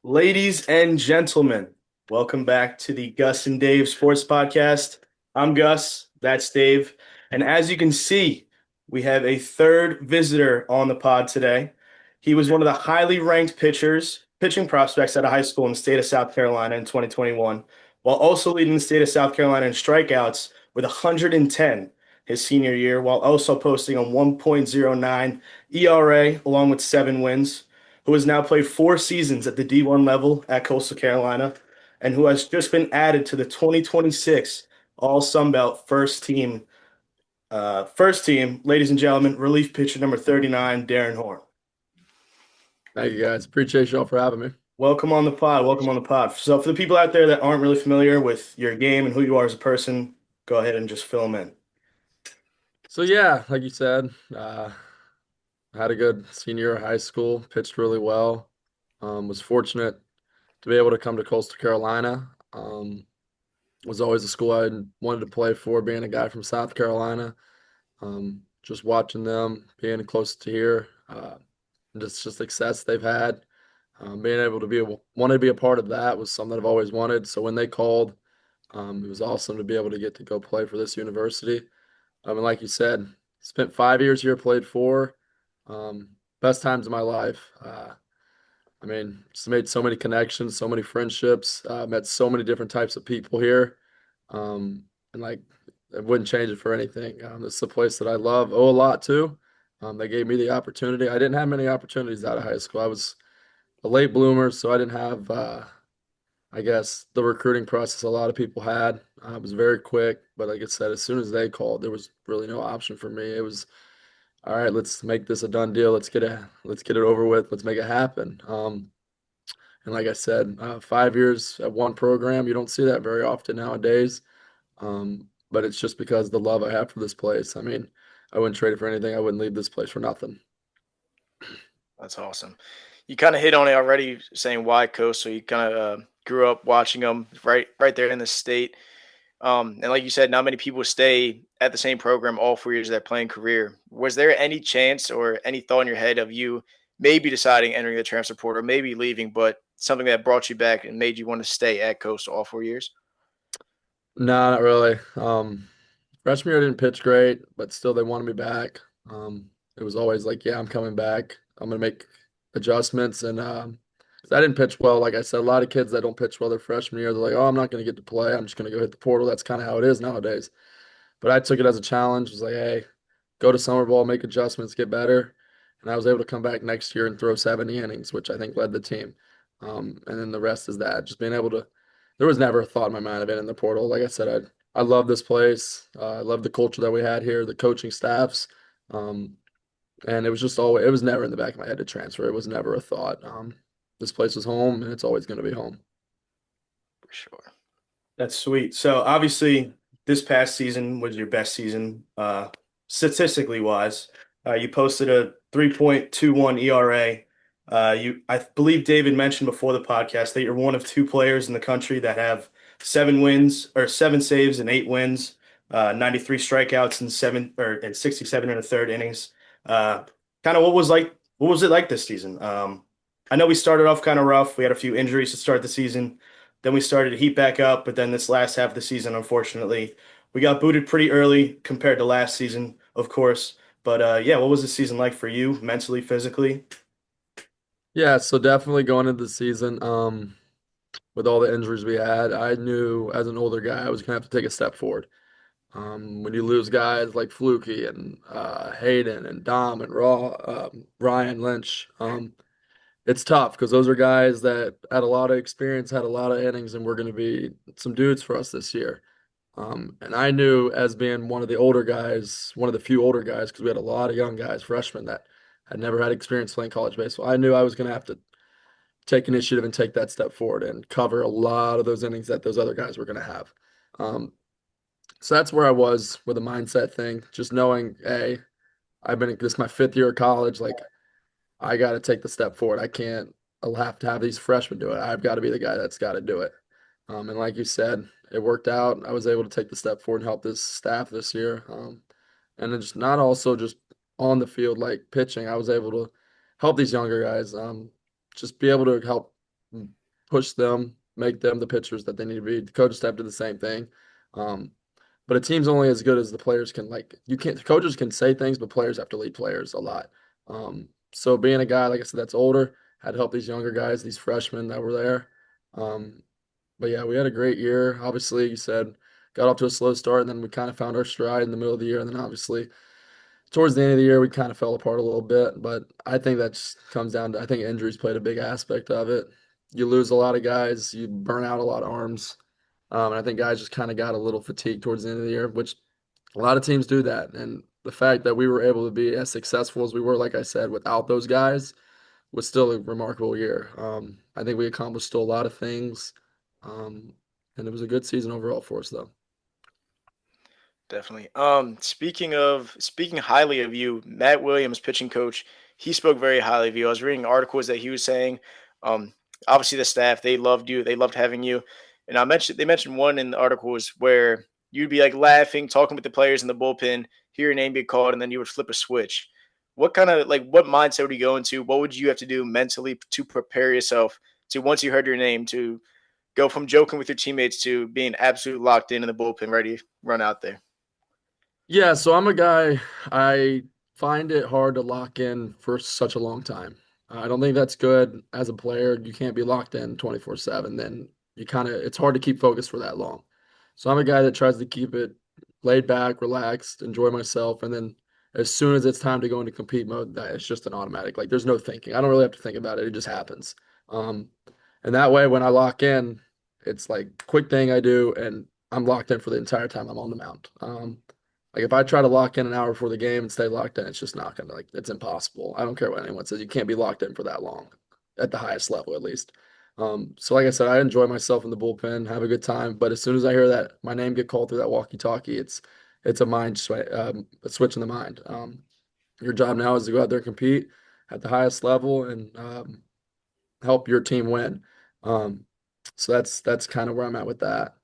Ladies and gentlemen, welcome back to the Gus and Dave Sports Podcast. I'm Gus, that's Dave. And as you can see, we have a third visitor on the pod today. He was one of the highly ranked pitching prospects at a high school in the state of South Carolina in 2021, while also leading the state of South Carolina in strikeouts with 110 his senior year, while also posting a 1.09 ERA along with 7 wins, who has now played 4 seasons at the D1 level at Coastal Carolina, and who has just been added to the 2026 All Sunbelt first team, ladies and gentlemen, relief pitcher number 39, Darin Horn. Thank you guys. Appreciate y'all for having me. Welcome on the pod. Welcome on the pod. So, for the people out there that aren't really familiar with your game and who you are as a person, go ahead and just fill them in. So yeah, like you said, had a good senior year of high school, pitched really well. Was fortunate to be able to come to Coastal Carolina. Was always a school I wanted to play for, being a guy from South Carolina. Just watching them, being close to here, just the success they've had. Being able to wanted to be a part of that was something I've always wanted. So when they called, it was awesome to be able to get to go play for this university. And like you said, spent 5 years here, played four. Best times of my life. Just made so many connections, so many friendships, met so many different types of people here. And like, I wouldn't change it for anything. This is a place that I love, owe a lot to. They gave me the opportunity. I didn't have many opportunities out of high school. I was a late bloomer, so I didn't have, I guess, the recruiting process a lot of people had. It was very quick, but like I said, as soon as they called, there was really no option for me. It was, all right, let's make this a done deal. Let's get it over with. Let's make it happen. And like I said, 5 years at one program, you don't see that very often nowadays. But it's just because of the love I have for this place. I wouldn't trade it for anything. I wouldn't leave this place for nothing. That's awesome. You kind of hit on it already, saying why Coast. So you kind of grew up watching them right there in the state. And like you said, not many people stay at the same program all 4 years of their playing career. Was there any chance or any thought in your head of you maybe deciding entering the transfer portal, or maybe leaving, but something that brought you back and made you want to stay at Coastal all 4 years? No, not really. Freshman year I didn't pitch great, but still they wanted me back. It was always like, yeah, I'm coming back. I'm gonna make adjustments, and 'cause I didn't pitch well. Like I said, a lot of kids that don't pitch well their freshman year, they're like, oh, I'm not gonna get to play. I'm just gonna go hit the portal. That's kind of how it is nowadays. But I took it as a challenge. Was like, hey, go to summer ball, make adjustments, get better. And I was able to come back next year and throw 70 innings, which I think led the team. And then the rest is that. Just being able to. There was never a thought in my mind of it in the portal. Like I said, I love this place. I love the culture that we had here, the coaching staffs. Um, and it was just always, it was never in the back of my head to transfer. It was never a thought. This place was home, and it's always going to be home. For sure. That's sweet. So, obviously, this past season was your best season, statistically wise. You posted a 3.21 ERA. I believe David mentioned before the podcast that you're one of two players in the country that have 7 wins or 7 saves and 8 wins, 93 strikeouts and 67 and a third innings. Kind of what was it like this season? I know we started off kind of rough. We had a few injuries to start the season. Then we started to heat back up, but then this last half of the season, unfortunately, we got booted pretty early compared to last season, of course. But yeah, what was the season like for you, mentally, physically? Yeah, so definitely going into the season, with all the injuries we had, I knew as an older guy I was gonna have to take a step forward. When you lose guys like Fluky and Hayden and Dom and Ryan Lynch, it's tough because those are guys that had a lot of experience, had a lot of innings, and were going to be some dudes for us this year. And I knew as being one of the older guys, one of the few older guys, because we had a lot of young guys, freshmen that had never had experience playing college baseball. I knew I was going to have to take initiative and take that step forward and cover a lot of those innings that those other guys were going to have. Um, so that's where I was with the mindset thing, just knowing, hey, this is my 5th year of college. Like, I got to take the step forward. I can't, I'll have to have these freshmen do it. I've got to be the guy that's got to do it. And like you said, it worked out. I was able to take the step forward and help this staff this year. And it's not also just on the field, like pitching. I was able to help these younger guys, just be able to help push them, make them the pitchers that they need to be. The coaching staff did the same thing. Um, but a team's only as good as the players can like you can't coaches can say things, but players have to lead players a lot. So being a guy, like I said, that's older, had to help these younger guys, these freshmen that were there. Um, but yeah, we had a great year. Obviously, you said got off to a slow start, and then we kind of found our stride in the middle of the year, and then obviously towards the end of the year we kind of fell apart a little bit. But I think that just comes down to I think injuries played a big aspect of it. You lose a lot of guys, you burn out a lot of arms. And I think guys just kind of got a little fatigued towards the end of the year, which a lot of teams do that. And the fact that we were able to be as successful as we were, like I said, without those guys was still a remarkable year. I think we accomplished still a lot of things. Um, and it was a good season overall for us, though. Definitely. Speaking highly of you, Matt Williams, pitching coach, he spoke very highly of you. I was reading articles that he was saying, um, obviously the staff, they loved you, they loved having you. And they mentioned one in the articles where you'd be like laughing, talking with the players in the bullpen, hear your name get called, and then you would flip a switch. What kind of what mindset would you go into? What would you have to do mentally to prepare yourself to once you heard your name to go from joking with your teammates to being absolutely locked in the bullpen, ready to run out there? Yeah, so I'm a guy, I find it hard to lock in for such a long time. I don't think that's good as a player. You can't be locked in 24/7. Then it's hard to keep focused for that long. So I'm a guy that tries to keep it laid back, relaxed, enjoy myself. And then as soon as it's time to go into compete mode, that it's just an automatic. Like there's no thinking. I don't really have to think about it. It just happens. Um, and that way, when I lock in, it's like quick thing I do, and I'm locked in for the entire time I'm on the mound. Like if I try to lock in an hour before the game and stay locked in, it's just not gonna like it's impossible. I don't care what anyone says. You can't be locked in for that long, at the highest level at least. So like I said, I enjoy myself in the bullpen, have a good time. But as soon as I hear that my name get called through that walkie-talkie, it's a a switch in the mind. Your job now is to go out there and compete at the highest level and help your team win. Um, so that's kind of where I'm at with that.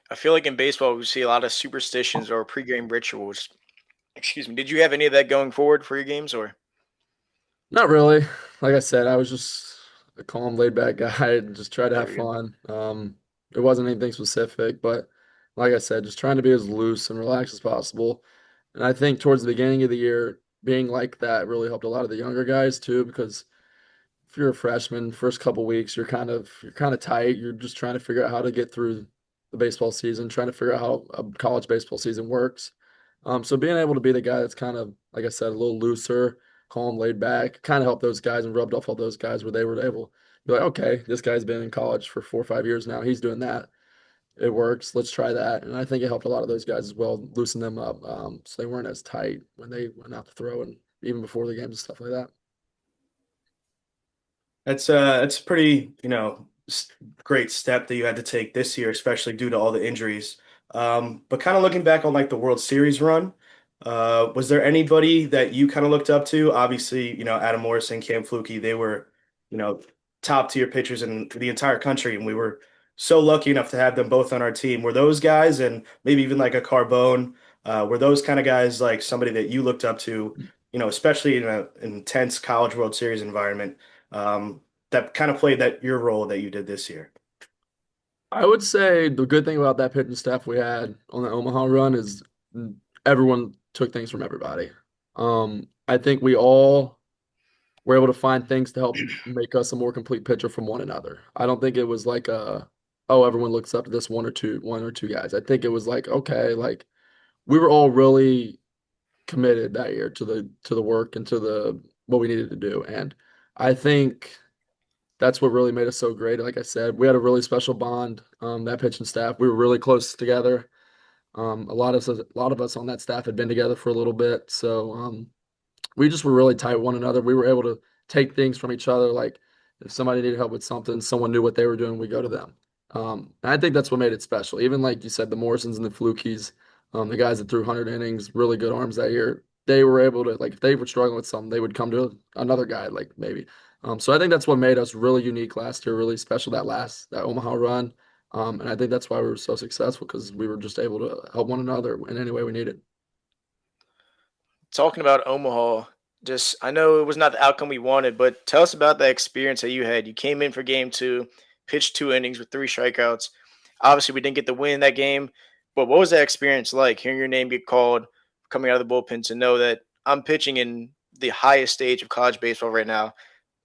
I feel like in baseball we see a lot of superstitions or pregame rituals. Excuse me. Did you have any of that going forward for your games or Not really. Like I said, I was just a calm, laid back guy and just try to there have we go. fun. It wasn't anything specific, but like I said, just trying to be as loose and relaxed as possible. And I think towards the beginning of the year, being like that really helped a lot of the younger guys too, because if you're a freshman, first couple weeks, you're kind of tight. You're just trying to figure out how to get through the baseball season, trying to figure out how a college baseball season works. So being able to be the guy that's kind of, like I said, a little looser, calm, laid back, kind of helped those guys and rubbed off all those guys where they were able to be like, okay, this guy's been in college for 4 or 5 years now. He's doing that. It works. Let's try that. And I think it helped a lot of those guys as well, loosen them up, so they weren't as tight when they went out to throw and even before the games and stuff like that. It's a pretty, great step that you had to take this year, especially due to all the injuries. But kind of looking back on like the World Series run, was there anybody that you kind of looked up to? Obviously, Adam Morrison, Cam Flukie, they were, you know, top tier pitchers in the entire country, and we were so lucky enough to have them both on our team. Were those guys, and maybe even like a Carbone, were those kind of guys like somebody that you looked up to, especially in an intense College World Series environment? That kind of played that your role that you did this year. I would say the good thing about that pitching staff we had on the Omaha run is everyone took things from everybody. I think we all were able to find things to help make us a more complete pitcher from one another. I don't think it was like oh, everyone looks up to this one or two guys. I think it was like, okay, like we were all really committed that year to the work and to the what we needed to do. And I think that's what really made us so great. Like I said, we had a really special bond. That pitching staff, we were really close together. A lot of us on that staff had been together for a little bit, so we just were really tight with one another. We were able to take things from each other. Like if somebody needed help with something, someone knew what they were doing, we go to them. And I think that's what made it special. Even like you said, the Morrisons and the Flukies, the guys that threw 100 innings, really good arms that year, they were able to like if they were struggling with something, they would come to another guy like maybe. So I think that's what made us really unique last year, really special that Omaha run. And I think that's why we were so successful because we were just able to help one another in any way we needed. talking about Omaha? Just I know it was not the outcome we wanted, but tell us about that experience that you had. You came in for game two, pitched 2 innings with 3 strikeouts. Obviously, we didn't get the win in that game, but what was that experience like? Hearing your name get called, coming out of the bullpen to know that I'm pitching in the highest stage of college baseball right now.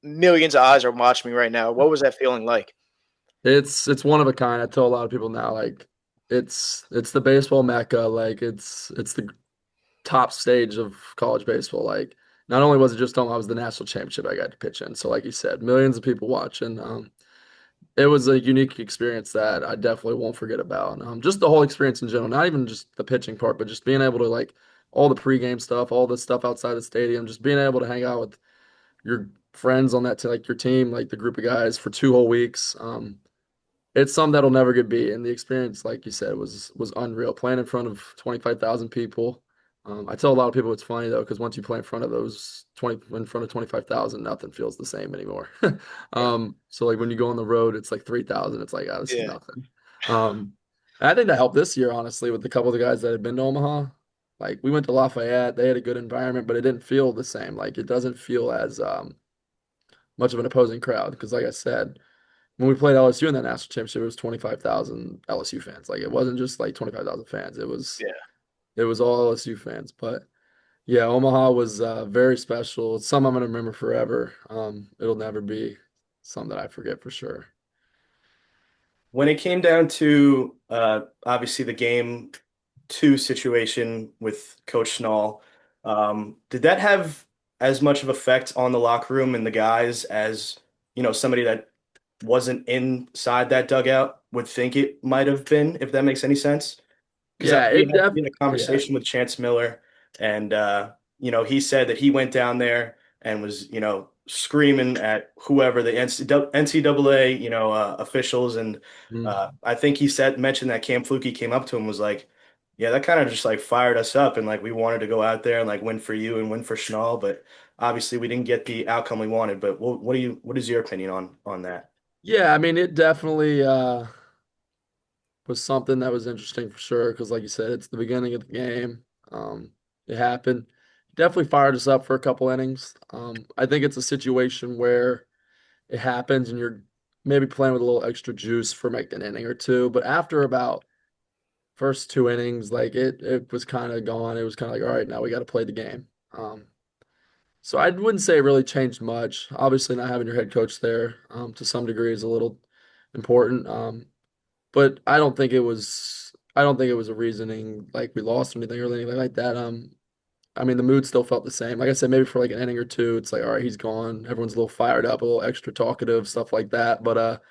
Millions of eyes are watching me right now. What was that feeling like? It's one of a kind. I tell a lot of people now, like it's the baseball mecca. Like it's the top stage of college baseball. Like not only was it just home, I was the national championship I got to pitch in. So like you said, millions of people watching. It was a unique experience that I definitely won't forget about. Just the whole experience in general, not even just the pitching part, but just being able to like all the pregame stuff, all the stuff outside the stadium, just being able to hang out with your friends on that, like your team, like the group of guys for 2 whole weeks. It's something that'll never get beat. And the experience, like you said, was unreal. Playing in front of 25,000 people. I tell a lot of people it's funny though, because once you play in front of those 20 in front of 25,000, nothing feels the same anymore. Right. So like when you go on the road, it's like 3,000. It's like, oh, this is Yeah. nothing. And I think that helped this year, honestly, with a couple of the guys that had been to Omaha. Like we went to Lafayette, they had a good environment, but it didn't feel the same. Like it doesn't feel as much of an opposing crowd. Because like I said, when we played LSU in that national championship, it was 25,000 LSU fans. Like it wasn't just like 25,000 fans. Yeah. It was all LSU fans. But yeah, Omaha was very special. It's something I'm gonna remember forever. It'll never be something that I forget for sure. When it came down to obviously the game two situation with Coach Schnall, did that have as much of effect on the locker room and the guys as, somebody that wasn't inside that dugout would think it might have been, if that makes any sense? Because Yeah, we had a yeah. conversation with Chance Miller, and he said that he went down there and was, screaming at whoever the NCAA, officials, and Mm. I think he said mentioned that Cam Flukie came up to him and was like, "Yeah, that kind of just like fired us up, and like we wanted to go out there and like win for you and win for Schnall, but obviously we didn't get the outcome we wanted." But what is your opinion on that? Yeah, I mean it definitely was something that was interesting for sure because like you said, it's the beginning of the game. It happened. Definitely fired us up for a couple innings. I think it's a situation where it happens and you're maybe playing with a little extra juice for like an inning or two. But after about first 2 innings, like it was kind of gone. It was kind of like, all right, now we got to play the game. So I wouldn't say it really changed much. Obviously, not having your head coach there to some degree is a little important. But I don't think it was a reasoning like we lost or anything or anything like that. I mean, the mood still felt the same. Like I said, maybe for like an inning or two, it's like, all right, he's gone. Everyone's a little fired up, a little extra talkative, stuff like that. But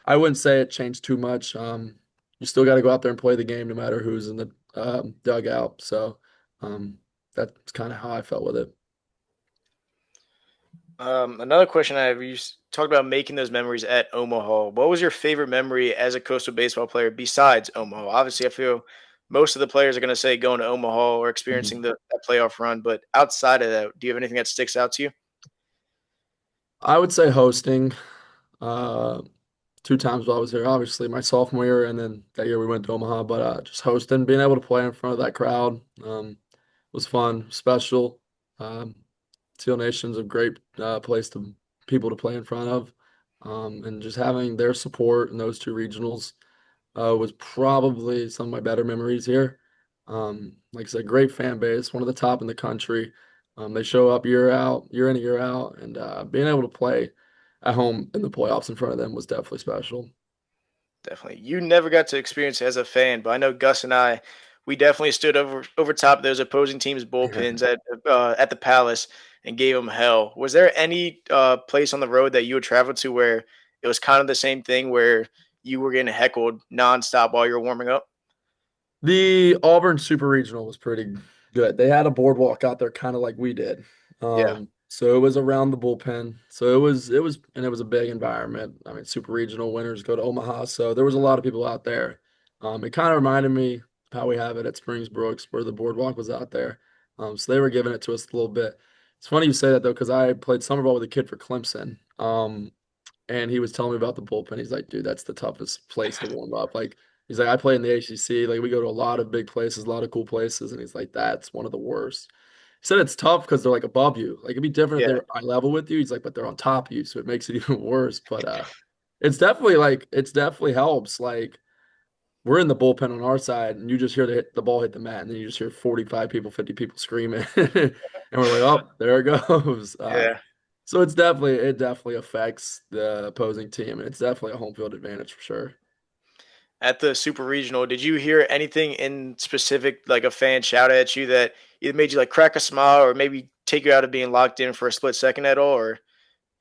I wouldn't say it changed too much. You still got to go out there and play the game no matter who's in the dugout. So um, that's kind of how I felt with it. Another question I have: talked about making those memories at Omaha. What was your favorite memory as a coastal baseball player besides Omaha? Obviously, I feel most of the players are going to say going to Omaha or Mhm. experiencing that playoff run. But outside of that, do you have anything that sticks out to you? I would say hosting. Uh, 2 times while I was here. Obviously, my sophomore year, and then that year we went to Omaha. But just hosting, being able to play in front of that crowd was fun, special. Um, Teal Nation's a great place to people to play in front of, and just having their support in those two regionals was probably some of my better memories here. Like I said, great fan base, one of the top in the country. They show up year out, year in and year out, and being able to play at home in the playoffs in front of them was definitely special. Definitely. You never got to experience it as a fan, but I know Gus and I, we definitely stood over top of those opposing teams' bullpens at the Palace and gave them hell. Was there any place on the road that you would travel to where it was kind of the same thing where you were getting heckled nonstop while you were warming up? The Auburn Super Regional was pretty good. They had a boardwalk out there kind of like we did. Yeah, So it was around the bullpen. So and it was a big environment. I mean, Super Regional winners go to Omaha. So there was a lot of people out there. It kind of reminded me of how we have it at Springs Brooks, where the boardwalk was out there. So they were giving it to us a little bit. It's funny you say that though, because I played summer ball with a kid for Clemson. And he was telling me about the bullpen. He's like, dude, that's the toughest place to warm up. Like, he's like, I play in the ACC. Like, we go to a lot of big places, a lot of cool places. And he's like, that's one of the worst. said it's tough because they're like above you. Like it'd be different if they Yeah, were eye level with you. He's like, but they're on top of you, so it makes it even worse. But it's definitely like it's definitely helps. Like we're in the bullpen on our side, and you just hear the ball hit the mat, and then you just hear 45 people, 50 people screaming, and we're like, oh, there it goes. yeah. So it definitely affects the opposing team, and it's definitely a home field advantage for sure. At the super regional, did you hear anything in specific, like a fan shout at you that either made you like crack a smile or maybe take you out of being locked in for a split second at all? Or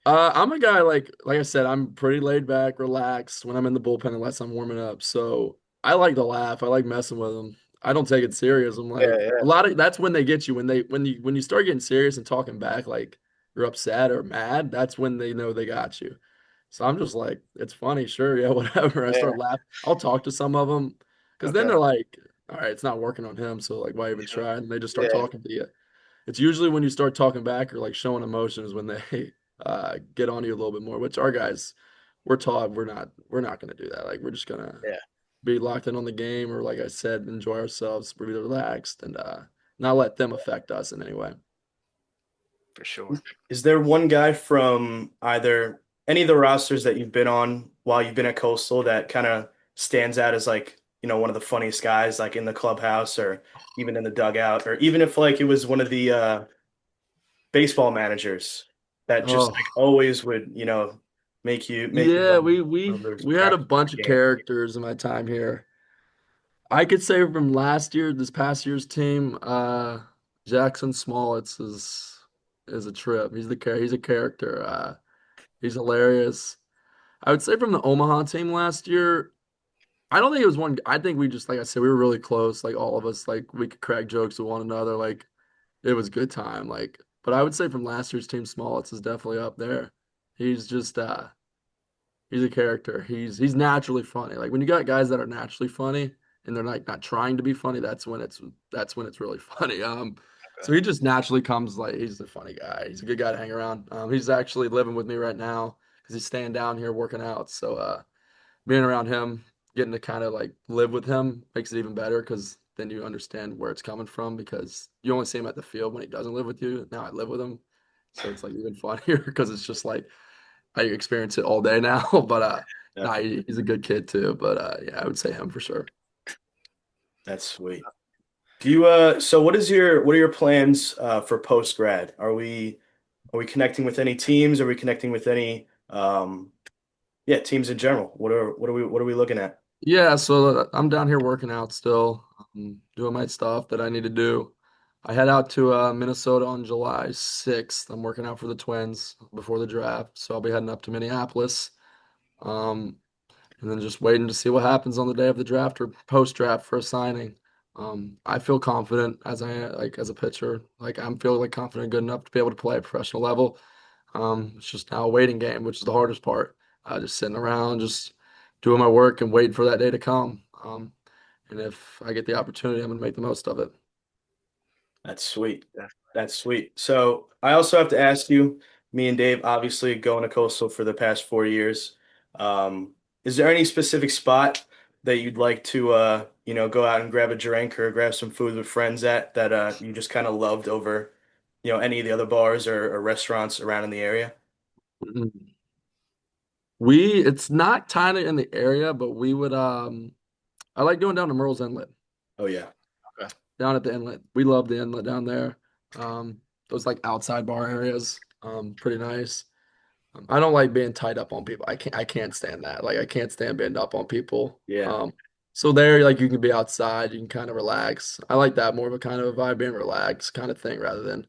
I'm a guy like I said, I'm pretty laid back, relaxed when I'm in the bullpen unless I'm warming up. So I like to laugh. I like messing with them. I don't take it serious. I'm yeah, like yeah, a lot of that's when they get you when you start getting serious and talking back like you're upset or mad. That's when they know they got you. So I'm just like, it's funny, sure, yeah, whatever. I yeah. start laughing. I'll talk to some of them because then Okay, they're like, all right, it's not working on him, so like, why even sure. try? And they just start Yeah, talking to you. It's usually when you start talking back or like showing emotions when they get on you a little bit more. Which our guys, we're taught we're not going to do that. Like we're just gonna yeah, be locked in on the game or like I said, enjoy ourselves, be relaxed, and not let them affect us in any way. for sure. Is there one guy from either any of the rosters that you've been on while you've been at Coastal that kind of stands out as like, one of the funniest guys like in the clubhouse or even in the dugout or even if like it was one of the baseball managers that just Oh like always would, make you yeah, laugh we or we there's we had a cracks in bunch of the game. characters in my time here. I could say from this past year's team, Jackson Smollett's is a trip. He's a character. He's hilarious. I would say from the Omaha team last year, I don't think it was one. I think we just, like I said, we were really close. Like all of us, like we could crack jokes with one another. Like it was a good time. Like, but I would say from last year's team, Smollett's is definitely up there. He's just, he's a character. He's naturally funny. Like when you got guys that are naturally funny and they're like not trying to be funny, that's when it's really funny. So Okay. he just naturally comes like he's a funny guy. He's a good guy to hang around. He's actually living with me right now because he's staying down here working out. So being around him, getting to kind of like live with him makes it even better because then you understand where it's coming from because you only see him at the field when he doesn't live with you. Now I live with him. So it's like even funnier because it's just like I experience it all day now. But Yeah, nah, he's a good kid too. But yeah, I would say him for sure. that's sweet. Do you so what are your plans for post grad? Are we connecting with any teams? Are we connecting with any yeah, teams in general? What are we looking at? Yeah, so I'm down here working out still, doing my stuff that I need to do. I head out to Minnesota on July 6th. I'm working out for the Twins before the draft, so I'll be heading up to Minneapolis. Um, and then just waiting to see what happens on the day of the draft or post draft for a signing. I feel confident as a pitcher. Like I'm feeling like confident good enough to be able to play at professional level. It's just now a waiting game, which is the hardest part. Just sitting around, just doing my work and waiting for that day to come. And if I get the opportunity, I'm gonna make the most of it. That's sweet. Yeah. That's sweet. So I also have to ask you, me and Dave, obviously going to Coastal for the past 4 years. Is there any specific spot that you'd like to go out and grab a drink or grab some food with friends at that you just kind of loved over, any of the other bars or restaurants around in the area? Mhm. It's not kind of in the area, but I like going down to Merle's Inlet. Oh yeah. Okay. Down at the inlet. We love the inlet down there. Those like outside bar areas, pretty nice. I don't like being tied up on people. I can't stand that. Like I can't stand being up on people. Yeah. So there, like you can be outside, you can kind of relax. I like that more of a kind of a vibe, being relaxed kind of thing, rather than,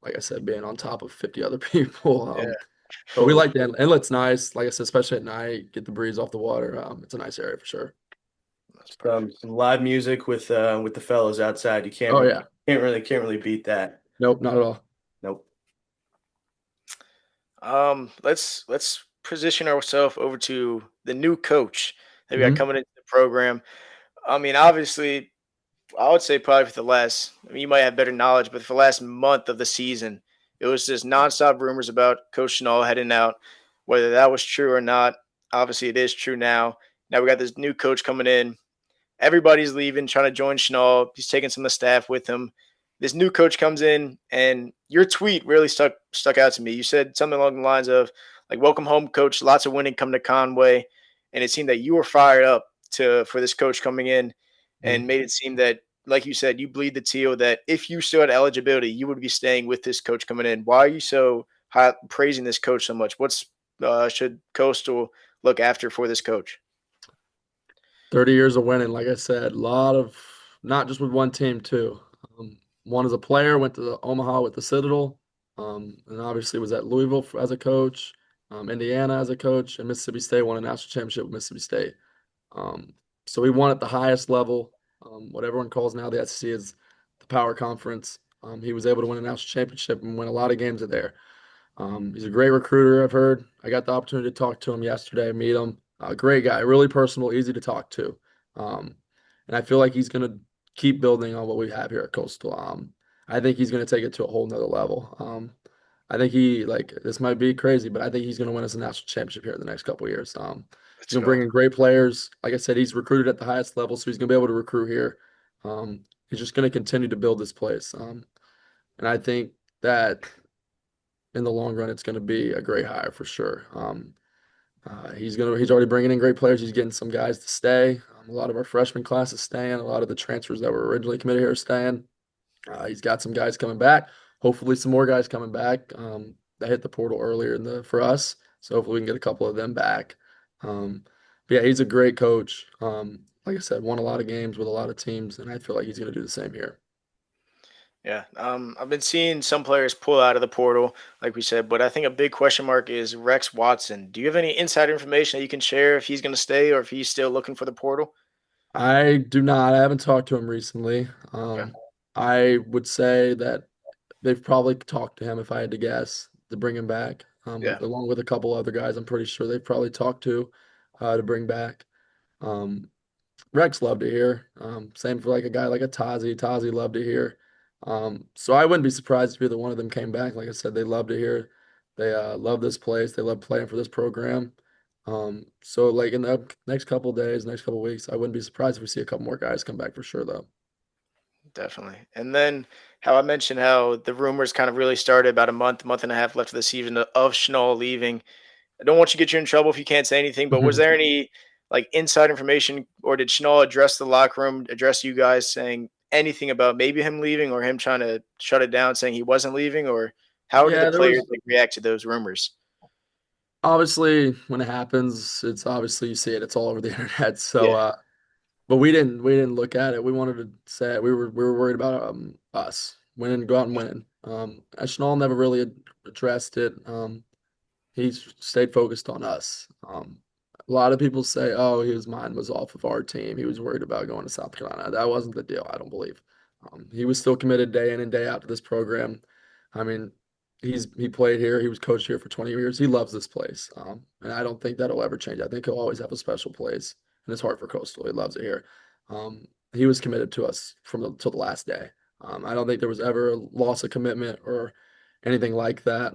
like I said, being on top of 50 other people. Yeah, But we Totally. like the inlet's nice. Like I said, especially at night, get the breeze off the water. It's a nice area for sure. that's Some perfect. live music with the fellows outside. You can't Oh really yeah. can't really beat that. Nope, not at all. Nope. Let's position ourselves over to the new coach that we got Hmm. coming into the program. I mean, obviously, I would say probably for the last, I mean, you might have better knowledge, but for the last month of the season, it was just nonstop rumors about Coach Schnall heading out. Whether that was true or not, obviously it is true now. Now we got this new coach coming in. Everybody's leaving, trying to join Schnall. He's taking some of the staff with him. this new coach comes in, and your tweet really stuck out to me. You said something along the lines of like, "Welcome home, coach. Lots of winning come to Conway," and it seemed that you were fired up to for this coach coming in, and Mhm. made it seem that, like you said, you bleed the teal that if you still had eligibility, you would be staying with this coach coming in. Why are you so high, praising this coach so much? What's should Coastal look after for this coach? 30 years of winning, like I said, a lot of not just with one team too. One as a player, went to Omaha with the Citadel, and obviously was at Louisville as a coach, Indiana as a coach, and Mississippi State won a national championship with Mississippi State. Um, so we won at the highest level, what everyone calls now the SEC is the Power Conference. He was able to win a national championship and win a lot of games there. He's a great recruiter, I've heard. I got the opportunity to talk to him yesterday, meet him. Great guy, really personal, easy to talk to. Um, and I feel like he's going to keep building on what we have here at Coastal. I think he's going to take it to a whole nother level. I think this might be crazy, but I think he's going to win us a national championship here in the next couple of years. He's Let's going to bring go. in great players. Like I said, he's recruited at the highest level, so he's going to be able to recruit here. He's just going to continue to build this place. And I think that in the long run, it's going to be a great hire for sure. He's already bringing in great players. He's getting some guys to stay. A lot of our freshman class is staying. A lot of the transfers that were originally committed here are staying. He's got some guys coming back. Hopefully, some more guys coming back. That hit the portal earlier for us, so hopefully we can get a couple of them back. But yeah, he's a great coach. Like I said, won a lot of games with a lot of teams, and I feel like he's going to do the same here. Yeah, I've been seeing some players pull out of the portal, like we said, but I think a big question mark is Rex Watson. Do you have any insider information that you can share if he's going to stay or if he's still looking for the portal? I do not. I haven't talked to him recently. Okay. I would say that they've probably talked to him, if I had to guess, to bring him back. Yeah, Along with a couple other guys, I'm pretty sure they've probably talked to bring back. Um, Rex loved to hear. Same for like a guy like a Tazi. Tazi loved to hear. So I wouldn't be surprised if either one of them came back. Like I said, they love to hear. They love this place. They love playing for this program. So like in the next couple days, next couple weeks, I wouldn't be surprised if we see a couple more guys come back for sure, though. definitely. And then how I mentioned how the rumors kind of really started about a month and a half left of the season of Schnall leaving. I don't want you to get you in trouble if you can't say anything, but was there any like inside information or did Schnall address the locker room, address you guys saying anything about maybe him leaving or him trying to shut it down saying he wasn't leaving or how did the Yeah, there players was like react to those rumors? obviously when it happens, it's obviously you see it, it's all over the internet. So, Yeah. but we didn't look at it. We wanted to say we were worried about us winning, go out and winning. Schnall never really addressed it. He's stayed focused on us. A lot of people say, "Oh, his mind was off of our team. He was worried about going to South Carolina." That wasn't the deal. I don't believe. He was still committed day in and day out to this program. I mean, he played here. He was coached here for 20 years. He loves this place, and I don't think that'll ever change. I think he'll always have a special place in his heart for Coastal. He loves it here. He was committed to us from till the last day. I don't think there was ever a loss of commitment or anything like that.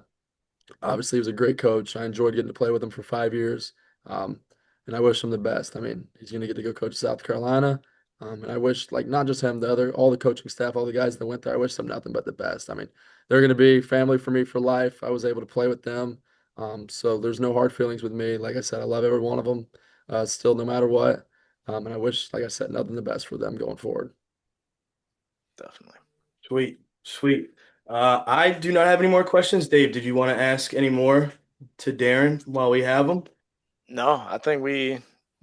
Obviously, he was a great coach. I enjoyed getting to play with him for 5 years, um, and I wish him the best. I mean, he's going to get to go coach South Carolina, and I wish, like, not just him, all the coaching staff, all the guys that went there. I wish them nothing but the best. I mean, they're going to be family for me for life. I was able to play with them, so there's no hard feelings with me. Like I said, I love every one of them, still, no matter what, and I wish, like I said, nothing the best for them going forward. Definitely. Sweet, sweet. I do not have any more questions. Dave, did you want to ask any more to Darin while we have him? No, I think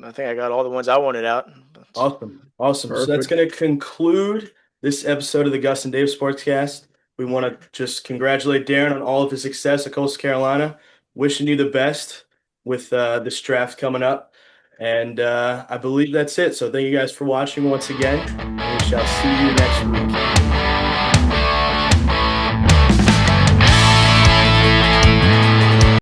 I got all the ones I wanted out. Awesome. Awesome. So that's Perfect. going to conclude this episode of the Gus and Dave Sportscast. We want to just congratulate Darin on all of his success at Coastal Carolina. Wishing you the best with this draft coming up. And I believe that's it. So thank you guys for watching once again. And we shall see you next week.